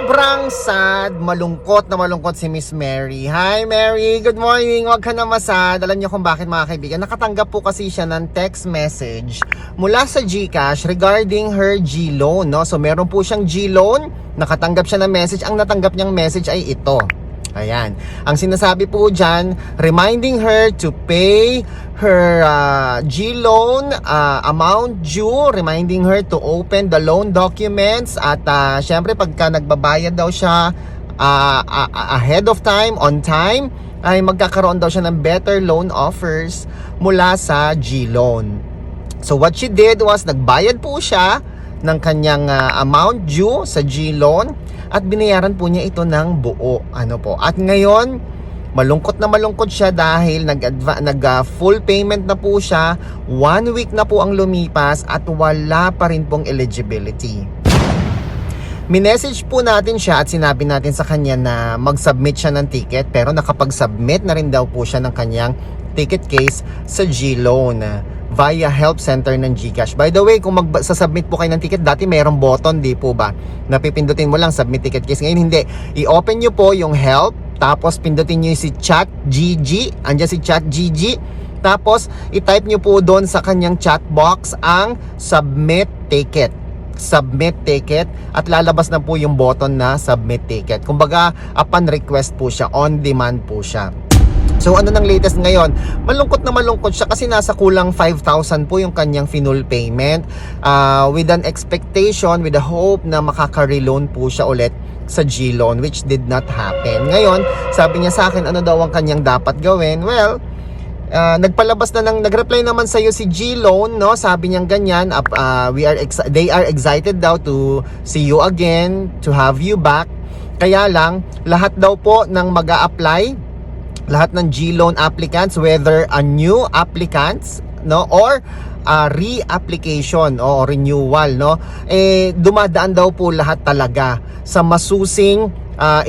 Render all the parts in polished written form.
Sobrang sad, malungkot si Miss Mary. Hi Mary, good morning. Huwag ka na masad. Alam niyo kung bakit mga kaibigan. Nakatanggap po kasi siya ng text message mula sa GCash regarding her G-loan. No? So meron po siyang G-loan, nakatanggap siya ng message. Ang natanggap niyang message ay ito. Ayan. Ang sinasabi po dyan, reminding her to pay her G-loan amount due, reminding her to open the loan documents at syempre pagka nagbabayad daw siya ahead of time, on time, ay magkakaroon daw siya ng better loan offers mula sa G-loan. So what she did was, nagbayad po siya ng kanyang amount due sa G-loan at binayaran po niya ito ng buo. At ngayon, malungkot siya dahil nag full payment na po siya. 1 week na po ang lumipas at wala pa rin pong eligibility. Minessage po natin siya at sinabi natin sa kanya na mag-submit siya ng ticket, pero nakapag-submit na rin daw po siya ng kanyang ticket case sa G-loan via help center ng GCash. By the way, kung magsasubmit po kayo ng ticket, dati mayroong button, di po ba? Napipindutin mo lang submit ticket case. Ngayon hindi. I-open nyo po yung help, tapos pindutin nyo si chat GG. Andiyan si chat GG. Tapos i-type nyo po doon sa kanyang chat box ang submit ticket. Submit ticket at lalabas na po yung button na submit ticket. Kumbaga, upon request po siya, on demand po siya. So ano nang latest ngayon? Malungkot siya kasi nasa kulang 5,000 po yung kanyang full payment, with an expectation, with a hope na makaka-reloan po siya ulit sa G-loan, which did not happen. Ngayon, sabi niya sa akin ano daw ang kanyang dapat gawin. Well, nag-reply naman sa iyo si G-loan, no? Sabi niya ganyan, they are excited daw to see you again, to have you back. Kaya lang, lahat daw po ng mag-a-apply, lahat ng G-loan applicants, whether a new applicants, no, or re-application o renewal, no, dumadaan daw po lahat talaga sa masusing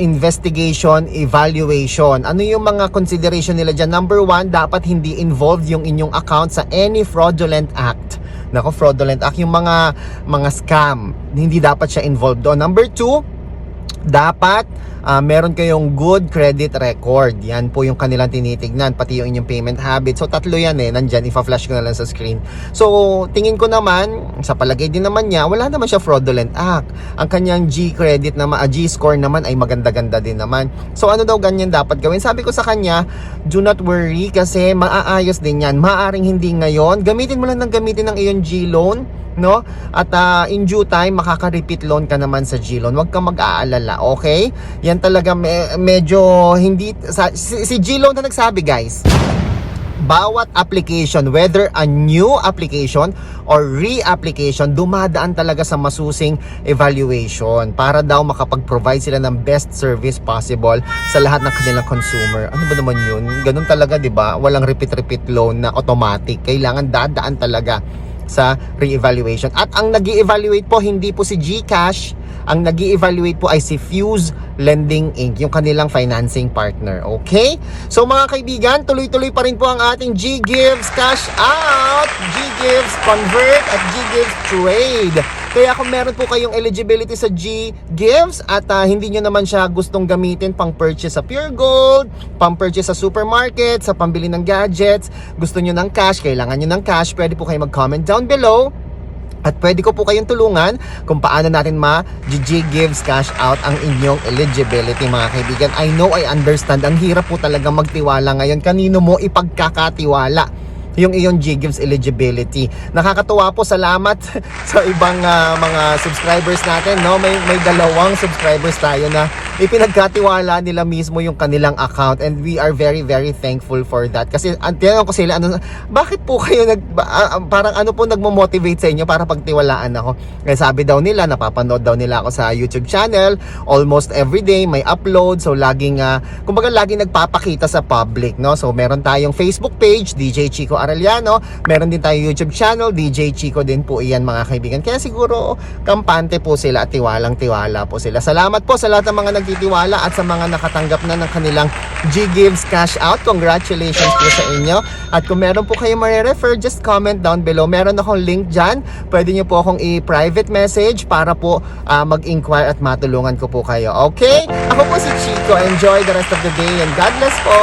investigation, evaluation. Ano yung mga consideration nila dyan? Number 1, dapat hindi involved yung inyong account sa any fraudulent act. Nako, fraudulent act, yung mga scam, hindi dapat siya involved doon. Number 2, dapat meron kayong good credit record. Yan po yung kanilang tinitignan, pati yung inyong payment habit. So tatlo yan nandyan, ipa-flash ko na lang sa screen. So tingin ko naman, sa palagay din naman niya, wala naman siya fraudulent act. Ang kanyang G-credit naman, G-score naman ay maganda-ganda din naman. So ano daw ganyan dapat gawin? Sabi ko sa kanya, do not worry kasi maaayos din yan. Maaring hindi ngayon, gamitin mo lang ng gamitin ng iyong G-loan, no? At in due time makaka-repeat loan ka naman sa G-loan. Huwag kang mag-aalala, okay? Yan talaga medyo hindi si G-loan na nagsabi, guys. Bawat application, whether a new application or re-application, dumadaan talaga sa masusing evaluation para daw makapag-provide sila ng best service possible sa lahat ng kanilang consumer. Ano ba naman yun? Ganun talaga, di ba? Walang repeat loan na automatic. Kailangan dadaan talaga sa re-evaluation. At ang nag-i-evaluate po, hindi po si GCash. Ang nag-i-evaluate po ay si Fuse Lending Inc., yung kanilang financing partner. Okay? So mga kaibigan, tuloy-tuloy pa rin po ang ating G-Gives Cash Out, G-Gives Convert at G-Gives Trade. Kaya kung meron po kayong eligibility sa G-Gives at hindi nyo naman siya gustong gamitin pang purchase sa Pure Gold, pang purchase sa supermarket, sa pambili ng gadgets, gusto nyo ng cash, kailangan nyo ng cash, pwede po kayo mag-comment down below. At pwede ko po kayong tulungan kung paano natin ma-G-Gives Cash Out ang inyong eligibility, mga kaibigan. I know, I understand. Ang hirap po talaga magtiwala ngayon. Kanino mo ipagkakatiwala yung iyong G-Gives eligibility? Nakakatuwa po, salamat sa ibang mga subscribers natin, no? May 2 subscribers tayo na ipinagkatiwala nila mismo yung kanilang account, and we are very very thankful for that. Kasi tinanong ko sila, bakit po kayo parang ano po nagmo-motivate sa inyo para pagtiwalaan ako? Kaya sabi daw nila, napapanood daw nila ako sa YouTube channel almost every day, may upload, so laging kumbaga laging nagpapakita sa public, no? So meron tayong Facebook page, DJ Chico Arellano. Meron din tayo YouTube channel, DJ Chico din po iyan mga kaibigan. Kaya siguro kampante po sila at tiwalang-tiwala po sila. Salamat po sa lahat ng mga nagtitiwala at sa mga nakatanggap na ng kanilang G-Gives cash out. Congratulations po sa inyo. At kung meron po kayo marirefer, just comment down below. Meron akong link dyan. Pwede nyo po akong i-private message para po mag-inquire at matulungan ko po kayo. Okay? Ako po si Chico. Enjoy the rest of the day and God bless po.